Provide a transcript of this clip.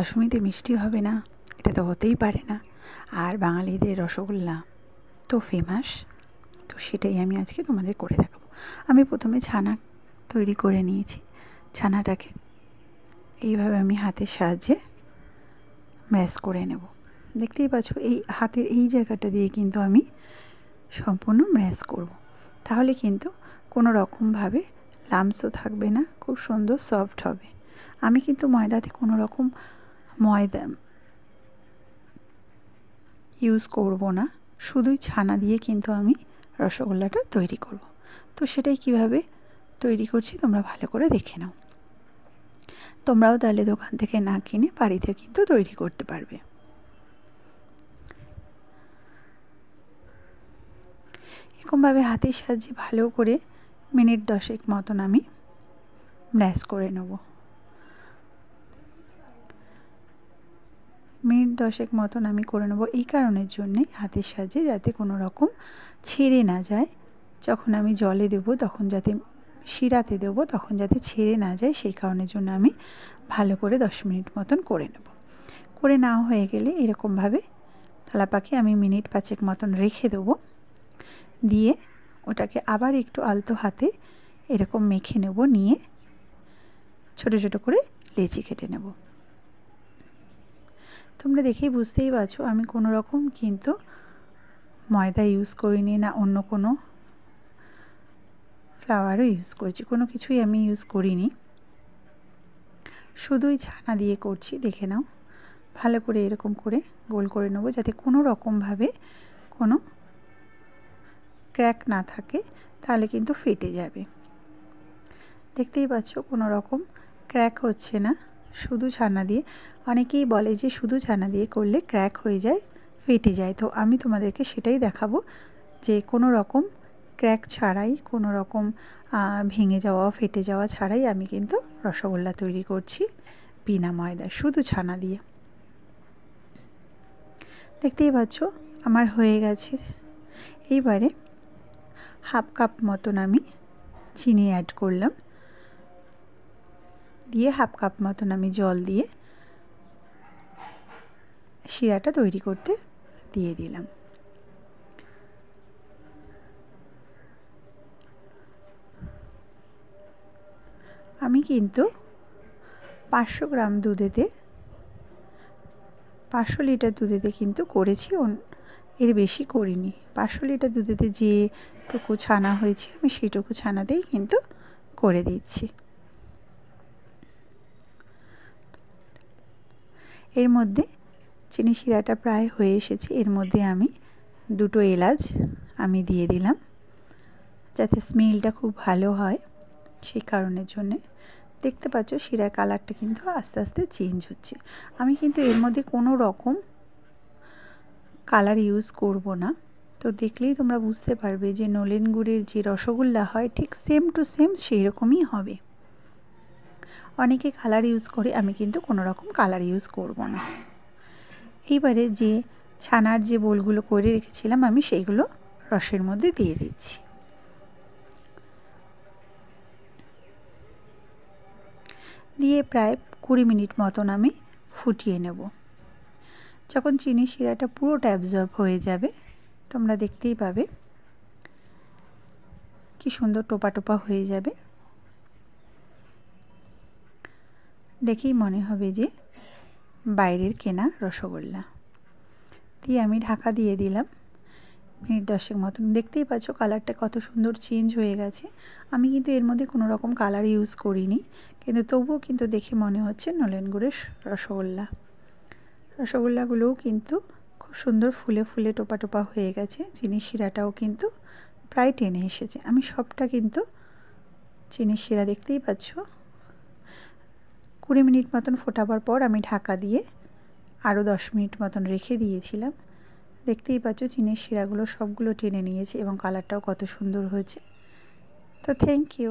দশমীতে মিষ্টি হবে না, এটা তো হতেই পারে না। আর বাঙালিদের রসগোল্লা তো ফেমাস, তো সেটাই আমি আজকে তোমাদের করে দেখাবো। আমি প্রথমে ছানা তৈরি করে নিয়েছি। ছানাটাকে এইভাবে আমি হাতের সাহায্যে ম্যাশ করে নেব। দেখতেই পাচ্ছ এই হাতের এই জায়গাটা দিয়ে কিন্তু আমি সম্পূর্ণ ম্যাশ করব। তাহলে কিন্তু কোনো রকমভাবে লামসও থাকবে না, খুব সুন্দর সফট হবে। আমি কিন্তু ময়দাতে কোনো রকম ময়দা ইউজ করব না, শুধুই ছানা দিয়ে কিন্তু আমি রসগোল্লাটা তৈরি করব। তো সেটাই কিভাবে তৈরি করছি তোমরা ভালো করে দেখে নাও। তোমরাও তাহলে দোকান থেকে না কিনে বাড়িতে কিন্তু তৈরি করতে পারবে। এরকমভাবে হাতের সাহায্যে ভালো করে মিনিট 10 মতন আমি ম্যাশ করে নেব। মিনিট 10 মতন আমি করে নেব এই কারণের জন্যে, হাতের সাহায্যে যাতে কোনো রকম ছেড়ে না যায়। যখন আমি জলে দেব তখন যাতে শিরাতে দেব তখন যাতে ছেড়ে না যায়, সেই কারণের জন্য আমি ভালো করে 10 মিনিট মতন করে নেব। করে না হয়ে গেলে এরকমভাবে থালাপাকে আমি মিনিট 5 মতন রেখে দেবো। দিয়ে ওটাকে আবার একটু আলতো হাতে এরকম মেখে নেব, নিয়ে ছোট ছোট করে লেচি কেটে নেব। তোমরা দেখেই বুঝতেই পারছো আমি কোনো রকম কিন্তু ময়দা ইউজ করিনি, না অন্য কোনো ফ্লাওয়ারও ইউজ করেছি, কোনো কিছুই আমি ইউজ করিনি, শুধুই ছানা দিয়ে করছি। দেখে নাও, ভালো করে এরকম করে গোল করে নেব যাতে কোনো রকমভাবে কোনো ক্র্যাক না থাকে, তাহলে কিন্তু ফেটে যাবে। দেখতেই পাচ্ছ কোনো রকম ক্র্যাক হচ্ছে না, শুধু ছানা দিয়ে। অনেকেই বলে যে শুধু ছানা দিয়ে করলে ক্র্যাক হয়ে যায়, ফেটে যায়। তো আমি তোমাদেরকে সেটাই দেখাবো যে কোনো রকম ক্র্যাক ছাড়াই, কোনো রকম ভেঙে যাওয়া ফেটে যাওয়া ছাড়াই আমি কিন্তু রসগোল্লা তৈরি করছি বিনা ময়দায়, শুধু ছানা দিয়ে। দেখতেই পাচ্ছ আমার হয়ে গেছে। এইবারে হাফ কাপ মতন আমি চিনি অ্যাড করলাম, দিয়ে হাফ কাপ মতন আমি জল দিয়ে শিরাটা তৈরি করতে দিয়ে দিলাম। আমি কিন্তু 500 গ্রাম দুধেতে 500 লিটার দুধেতে কিন্তু করেছি, এর বেশি করিনি। 500 লিটার দুধেতে যেটুকু ছানা হয়েছে আমি সেইটুকু ছানাতেই কিন্তু করে দিচ্ছি। এর মধ্যে চিনি শিরাটা প্রায় হয়ে এসেছে, এর মধ্যে আমি 2টো এলাচ আমি দিয়ে দিলাম যাতে স্মেলটা খুব ভালো হয়, সেই কারণের জন্যে। দেখতে পাচ্ছ শিরার কালারটা কিন্তু আস্তে আস্তে চেঞ্জ হচ্ছে। আমি কিন্তু এর মধ্যে কোনো রকম কালার ইউজ করব না। তো দেখলেই তোমরা বুঝতে পারবে যে নলেন গুড়ের যে রসগোল্লা হয় ঠিক সেম টু সেম সেই রকমই হবে। অনেকে কালার ইউজ করে, আমি কিন্তু কোনো রকম কালার ইউজ করব না। এইবারে যে ছানার যে বোলগুলো করে রেখেছিলাম আমি সেইগুলো রসের মধ্যে দিয়ে দিচ্ছি। দিয়ে প্রায় 20 মিনিট মতন আমি ফুটিয়ে নেব। যখন চিনি শিরাটা পুরোটা অ্যাবজর্ব হয়ে যাবে তোমরা দেখতেই পাবে কি সুন্দর টোপা টোপা হয়ে যাবে। দেখেই মনে হবে যে বাইরের কেনা রসগোল্লা। দিয়ে আমি ঢাকা দিয়ে দিলাম মিনিট 10 মতন। দেখতেই পাচ্ছ কালারটা কত সুন্দর চেঞ্জ হয়ে গেছে। আমি কিন্তু এর মধ্যে কোনো রকম কালার ইউজ করিনি, কিন্তু তবুও কিন্তু দেখে মনে হচ্ছে নলেন গুড়ের রসগোল্লা। রসগোল্লাগুলোও কিন্তু খুব সুন্দর ফুলে ফুলে টোপা টোপা হয়ে গেছে। চিনির শিরাটাও কিন্তু প্রায় টেনে এসেছে। আমি সবটা কিন্তু চিনির শিরা দেখতেই পাচ্ছ 20 মিনিট মতন ফোটাবার পর আমি ঢাকা দিয়ে আরও 10 মিনিট মতন রেখে দিয়েছিলাম। দেখতেই পাচ্ছ চিনির শিরাগুলো সবগুলো টেনে নিয়েছে এবং কালারটাও কত সুন্দর হয়েছে। তো থ্যাংক ইউ।